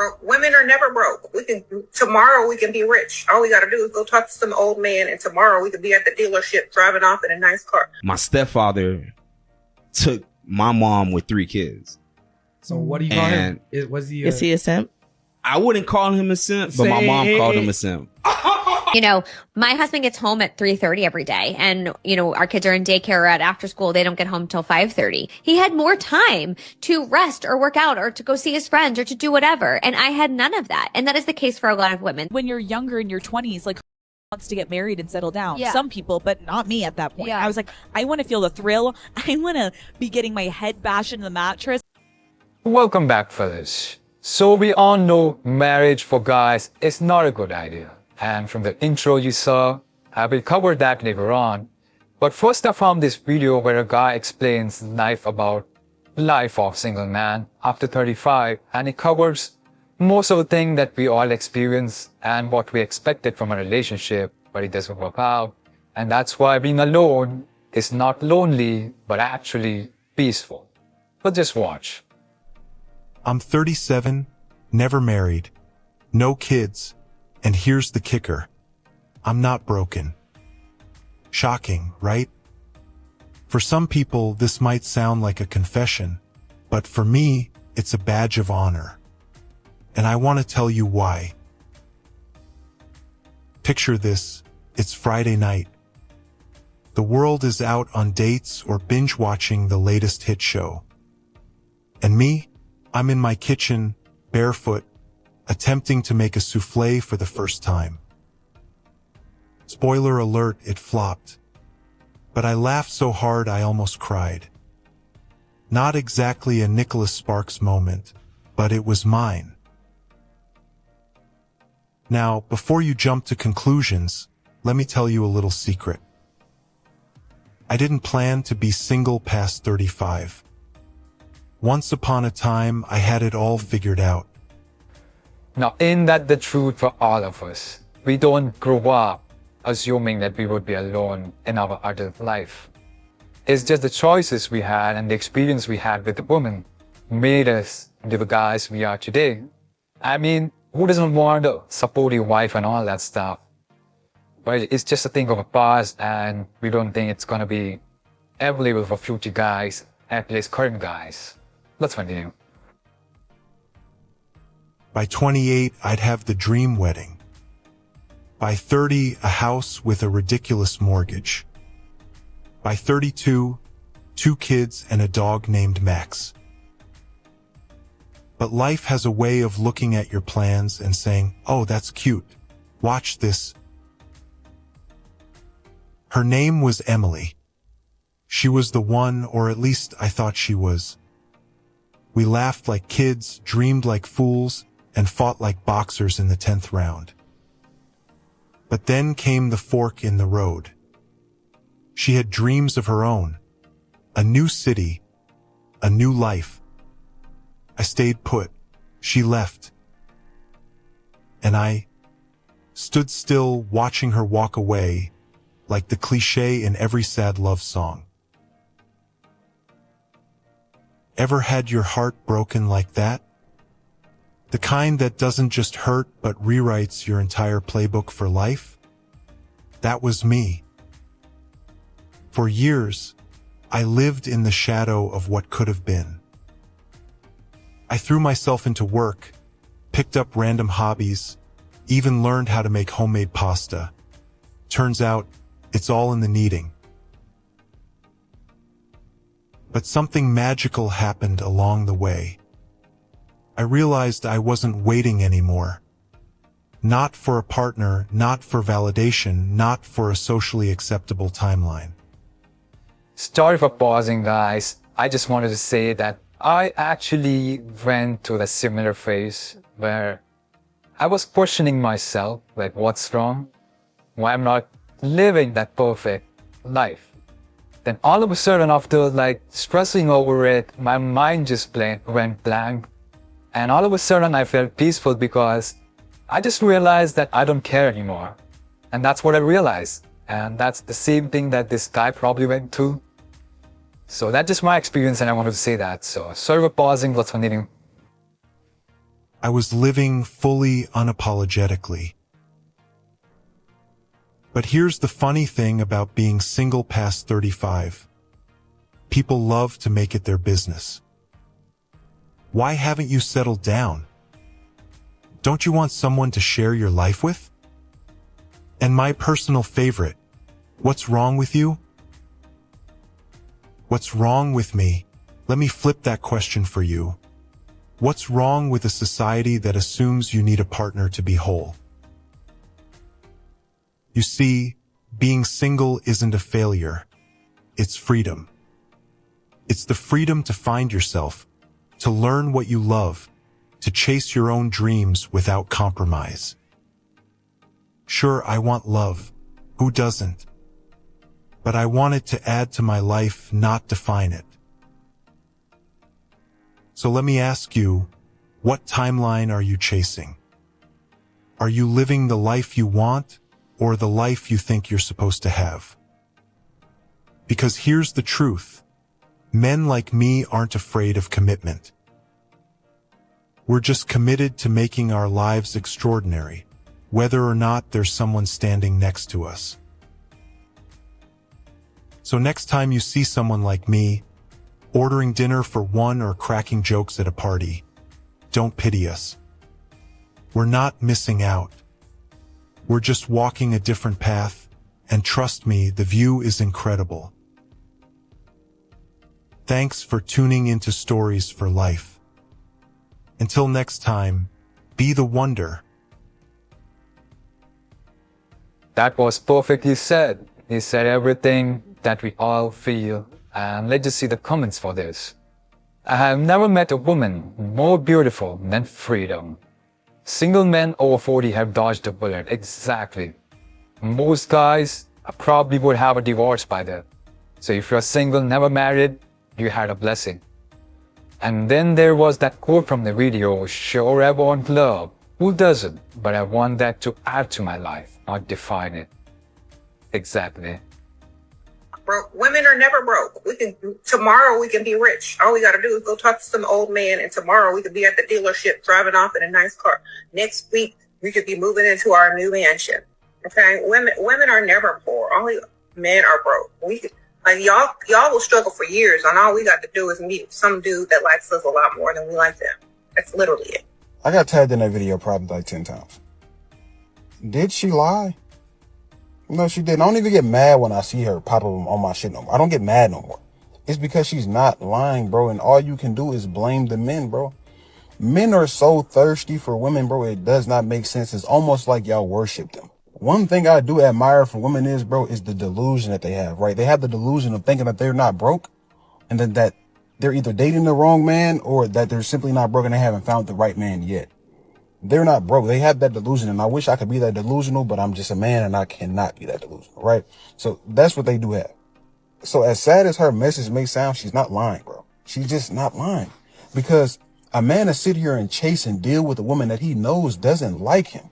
broke. Women are never broke. Tomorrow we can be rich. All we got to do is go talk to some old man, and tomorrow we could be at the dealership driving off in a nice car. My stepfather took my mom with 3 kids. So what do you call him? Is he a simp? I wouldn't call him a simp, but my mom called him a simp. You know, my husband gets home at 3:30 every day, and you know, our kids are in daycare or at after school. They don't get home till 5:30. He had more time to rest or work out or to go see his friends or to do whatever, and I had none of that. And that is the case for a lot of women. When you're younger in your 20s, like, wants to get married and settle down. Yeah. Some people, but not me at that point. Yeah. I was like, I want to feel the thrill. I want to be getting my head bashed into the mattress. Welcome back, fellas. So we all know marriage for guys is not a good idea. And from the intro you saw, I will cover that later on. But first I found this video where a guy explains life of single man after 35, and it covers most of the things that we all experience and what we expected from a relationship, but it doesn't work out. And that's why being alone is not lonely, but actually peaceful. But just watch. I'm 37, never married, no kids, and here's the kicker. I'm not broken. Shocking, right? For some people, this might sound like a confession, but for me, it's a badge of honor. And I want to tell you why. Picture this, it's Friday night. The world is out on dates or binge watching the latest hit show. And me? I'm in my kitchen, barefoot, attempting to make a souffle for the first time. Spoiler alert, it flopped. But I laughed so hard I almost cried. Not exactly a Nicholas Sparks moment, but it was mine. Now, before you jump to conclusions, let me tell you a little secret. I didn't plan to be single past 35. Once upon a time, I had it all figured out. Now, isn't that the truth for all of us? We don't grow up assuming that we would be alone in our adult life. It's just the choices we had and the experience we had with the woman made us into the guys we are today. I mean, who doesn't want a supportive wife and all that stuff? But it's just a thing of a past, and we don't think it's gonna be available for future guys, at least current guys. Let's continue. By 28, I'd have the dream wedding. By 30, a house with a ridiculous mortgage. By 32, 2 kids and a dog named Max. But life has a way of looking at your plans and saying, "Oh, that's cute. Watch this." Her name was Emily. She was the one, or at least I thought she was. We laughed like kids, dreamed like fools, and fought like boxers in the 10th round. But then came the fork in the road. She had dreams of her own. A new city. A new life. I stayed put. She left. And I stood still, watching her walk away, like the cliché in every sad love song. Ever had your heart broken like that? The kind that doesn't just hurt but rewrites your entire playbook for life? That was me. For years, I lived in the shadow of what could have been. I threw myself into work, picked up random hobbies, even learned how to make homemade pasta. Turns out, it's all in the kneading. But something magical happened along the way. I realized I wasn't waiting anymore. Not for a partner, not for validation, not for a socially acceptable timeline. Sorry for pausing, guys. I just wanted to say that I actually went through a similar phase where I was questioning myself, like, what's wrong? Why I'm not living that perfect life? Then all of a sudden, after like stressing over it, my mind just went blank. And all of a sudden I felt peaceful because I just realized that I don't care anymore. And that's what I realized. And that's the same thing that this guy probably went through. So that's just my experience, and I wanted to say that. So sorry for pausing, let's continue. I was living fully unapologetically. But here's the funny thing about being single past 35. People love to make it their business. Why haven't you settled down? Don't you want someone to share your life with? And my personal favorite, what's wrong with you? What's wrong with me? Let me flip that question for you. What's wrong with a society that assumes you need a partner to be whole? You see, being single isn't a failure. It's freedom. It's the freedom to find yourself, to learn what you love, to chase your own dreams without compromise. Sure, I want love. Who doesn't? But I want it to add to my life, not define it. So let me ask you, what timeline are you chasing? Are you living the life you want or the life you think you're supposed to have? Because here's the truth. Men like me aren't afraid of commitment. We're just committed to making our lives extraordinary, whether or not there's someone standing next to us. So next time you see someone like me, ordering dinner for one or cracking jokes at a party, don't pity us. We're not missing out. We're just walking a different path, and trust me, the view is incredible. Thanks for tuning into Stories for Life. Until next time, be the wonder. That was perfectly said. He said everything that we all feel. And let's just see the comments for this. I have never met a woman more beautiful than freedom. Single men over 40 have dodged a bullet. Exactly. Most guys probably would have a divorce by then. So if you're single, never married, you had a blessing. And then there was that quote from the video, sure I want love. Who doesn't? But I want that to add to my life, not define it. Exactly. Broke. Women are never broke. Tomorrow we can be rich. All we got to do is go talk to some old man, and tomorrow we could be at the dealership driving off in a nice car. Next week we could be moving into our new mansion. Okay, women are never poor. Only men are broke. Y'all will struggle for years, and all we got to do is meet some dude that likes us a lot more than we like them. That's literally it. I got tagged in that video probably like 10 times. Did she lie? No, she didn't. I don't even get mad when I see her pop up on my shit no more. I don't get mad no more. It's because she's not lying, bro. And all you can do is blame the men, bro. Men are so thirsty for women, bro. It does not make sense. It's almost like y'all worship them. One thing I do admire for women is, bro, is the delusion that they have, right? They have the delusion of thinking that they're not broke, and then that they're either dating the wrong man or that they're simply not broke and they haven't found the right man yet. They're not broke. They have that delusion, and I wish I could be that delusional, but I'm just a man and I cannot be that delusional, right? So that's what they do have. So as sad as her message may sound, she's not lying, bro. She's just not lying. Because a man to sit here and chase and deal with a woman that he knows doesn't like him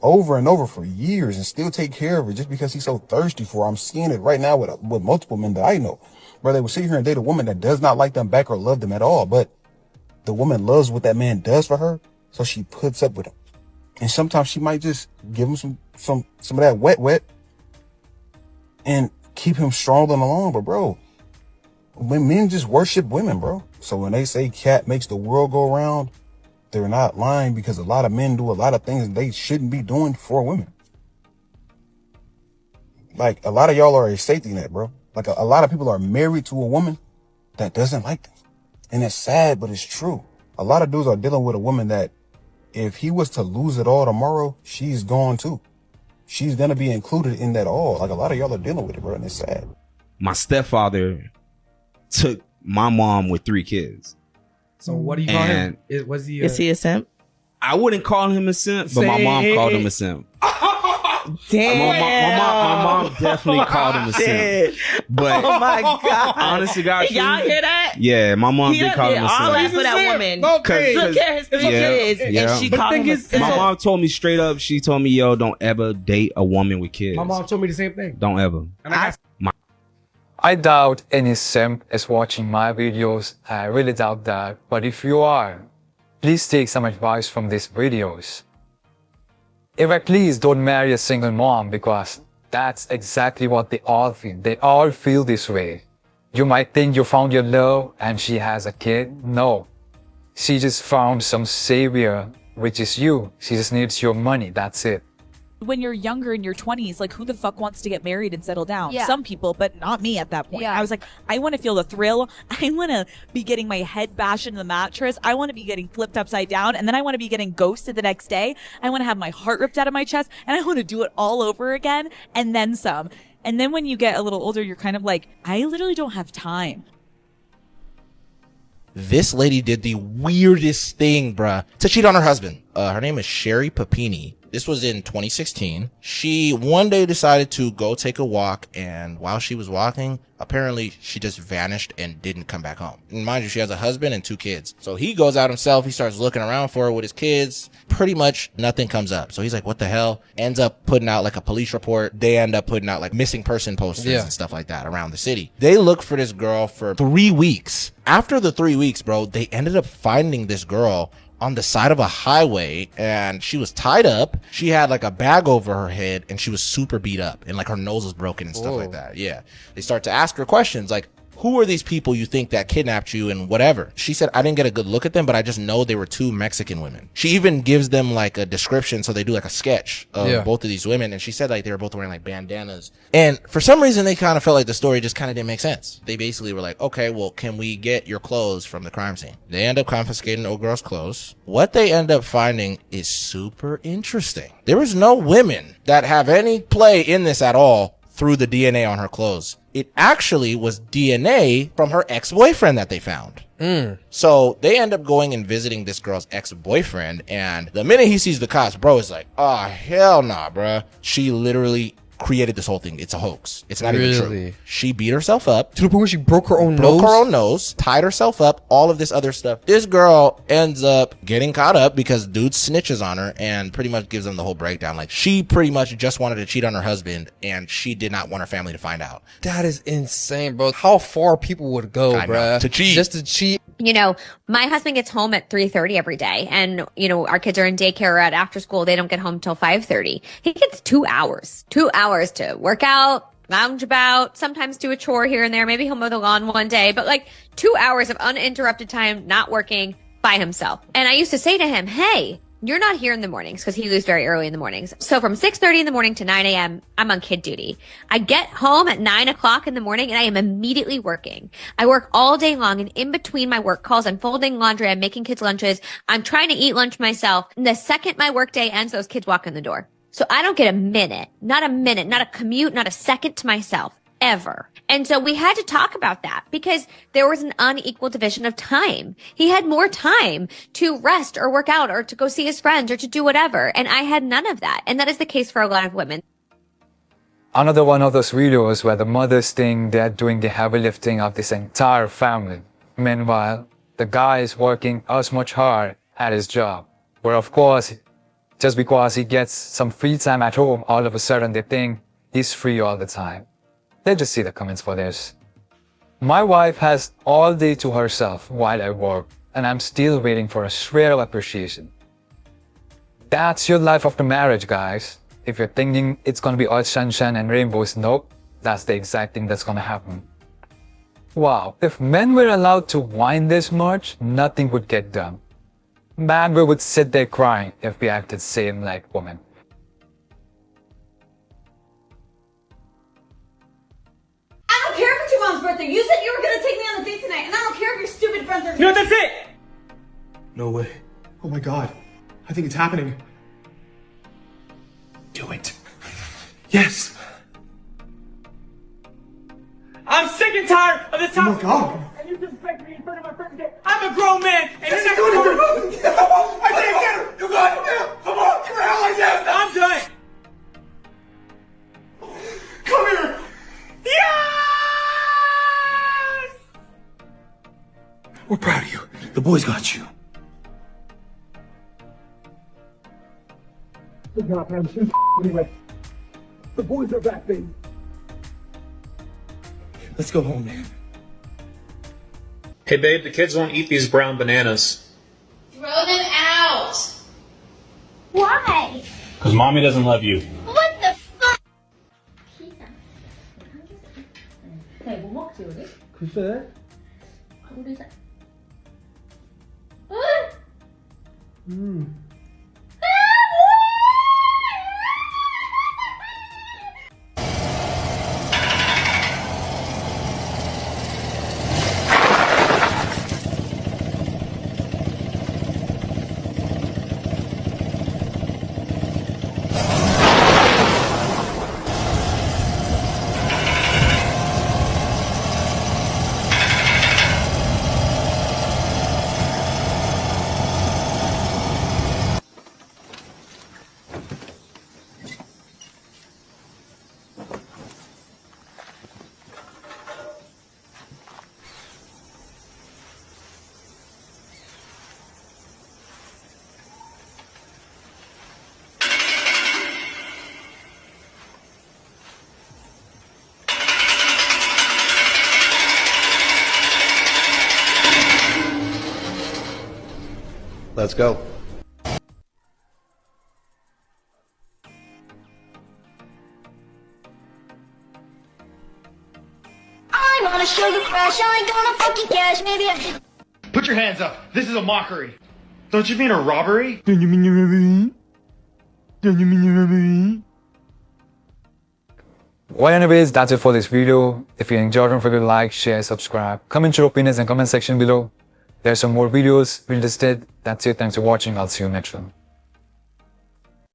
over and over for years and still take care of her just because he's so thirsty for her. I'm seeing it right now with multiple men that I know, where they will sit here and date a woman that does not like them back or love them at all, but the woman loves what that man does for her. So she puts up with him. And sometimes she might just give him some of that wet and keep him strolling along. But bro, when men just worship women, bro. So when they say cat makes the world go round, they're not lying, because a lot of men do a lot of things they shouldn't be doing for women. Like a lot of y'all are a safety net, bro. Like a lot of people are married to a woman that doesn't like them. And it's sad, but it's true. A lot of dudes are dealing with a woman that if he was to lose it all tomorrow, she's gone too. She's going to be included in that all. Like a lot of y'all are dealing with it, bro. And it's sad. My stepfather took my mom with 3 kids. So what do you call him? Is he a simp? I wouldn't call him a simp, but my mom called him a simp. Damn. My mom definitely called him a simp. But oh my God. Honestly, God, y'all hear that? Yeah, my mom did call him a simp. All that for that woman. Took care of his 3 kids, and she called him a simp. My mom told me straight up, she told me, yo, don't ever date a woman with kids. My mom told me the same thing. Don't ever. I doubt any simp is watching my videos. I really doubt that. But if you are, please take some advice from these videos. Please don't marry a single mom, because that's exactly what they all feel. They all feel this way. You might think you found your love and she has a kid. No. She just found some savior, which is you. She just needs your money. That's it. When you're younger in your 20s, like, who the fuck wants to get married and settle down? Yeah. Some people, but not me at that point. Yeah. I was like, I want to feel the thrill. I want to be getting my head bashed into the mattress. I want to be getting flipped upside down. And then I want to be getting ghosted the next day. I want to have my heart ripped out of my chest. And I want to do it all over again. And then some. And then when you get a little older, you're kind of like, I literally don't have time. This lady did the weirdest thing, bruh, to cheat on her husband. Her name is Sherry Papini. This was in 2016. She one day decided to go take a walk, and while she was walking, apparently she just vanished and didn't come back home. And mind you, she has a husband and 2 kids. So he goes out himself. He starts looking around for her with his kids. Pretty much nothing comes up. So he's like, what the hell? Ends up putting out like a police report. They end up putting out like missing person posters and stuff like that around the city. They look for this girl for 3 weeks. After the 3 weeks, bro, they ended up finding this girl on the side of a highway, and she was tied up. She had like a bag over her head, and she was super beat up, and like her nose was broken and stuff like that. Yeah. They start to ask her questions like, who are these people you think that kidnapped you and whatever? She said, I didn't get a good look at them, but I just know they were 2 Mexican women. She even gives them like a description. So they do like a sketch of both of these women. And she said like they were both wearing like bandanas. And for some reason, they kind of felt like the story just kind of didn't make sense. They basically were like, okay, well, can we get your clothes from the crime scene? They end up confiscating the old girl's clothes. What they end up finding is super interesting. There was no women that have any play in this at all through the DNA on her clothes. It actually was DNA from her ex-boyfriend that they found. So they end up going and visiting this girl's ex-boyfriend, and the minute he sees the cops, bro is like, oh, hell nah, bruh. She literally created this whole thing. It's a hoax. It's not even true. She beat herself up to the point where she broke her own nose, tied herself up, all of this other stuff. This girl ends up getting caught up because dude snitches on her and pretty much gives them the whole breakdown. Like, she pretty much just wanted to cheat on her husband, and she did not want her family to find out. That is insane, bro. How far people would go, bro, to cheat. Just to cheat. You know, my husband gets home at 3:30 every day, and you know, our kids are in daycare or at after school. They don't get home till 5:30. He gets 2 hours to work out, lounge about, sometimes do a chore here and there. Maybe he'll mow the lawn one day, but like 2 hours of uninterrupted time, not working by himself. And I used to say to him, hey, you're not here in the mornings, because he leaves very early in the mornings. So from 6:30 in the morning to 9 a.m., I'm on kid duty. I get home at 9 o'clock in the morning and I am immediately working. I work all day long, and in between my work calls, I'm folding laundry, I'm making kids lunches, I'm trying to eat lunch myself. And the second my work day ends, those kids walk in the door. So I don't get a minute, not a commute, not a second to myself, ever. And so we had to talk about that because there was an unequal division of time. He had more time to rest or work out or to go see his friends or to do whatever. And I had none of that. And that is the case for a lot of women. Another one of those videos where the mothers think they're doing the heavy lifting of this entire family. Meanwhile, the guy is working as much hard at his job, where of course, just because he gets some free time at home, all of a sudden they think he's free all the time. Let's just see the comments for this. My wife has all day to herself while I work, and I'm still waiting for a shred of appreciation. That's your life after marriage, guys. If you're thinking it's gonna be all sunshine and rainbows, nope, that's the exact thing that's gonna happen. Wow, if men were allowed to whine this much, nothing would get done. Man, we would sit there crying if we acted same like women. I don't care if it's your mom's birthday. You said you were gonna take me on a date tonight, and I don't care if your stupid friends are. You know what, that's it! No way. Oh my god. I think it's happening. Do it. Yes! I'm sick and tired of this time. Oh my god. And you disrespect me in front of my friends. I'm a grown man, and you're not going to. No! I can't get her! You got it! Come on! Get the hell like this! I'm done! Come here! Yes! We're proud of you. The boys got you. Good job, man. Anyway, the boys are back, baby. Let's go home, man. Hey babe, the kids won't eat these brown bananas. Throw them Why? Because mommy doesn't love you. What the fuck? Thầy muốn móc chiều đấy. 글쎄. Không đi sao? Let's go. I'm on a sugar crash. I ain't gonna fucking cash. Maybe I. Put your hands up. This is a mockery. Don't you mean a robbery? Don't you mean a robbery? Don't you mean a robbery? Well, anyways, that's it for this video. If you enjoyed, don't forget to like, share, subscribe. Comment your opinions in the comment section below. There's some more videos we listed. That's it. Thanks for watching. I'll see you next one.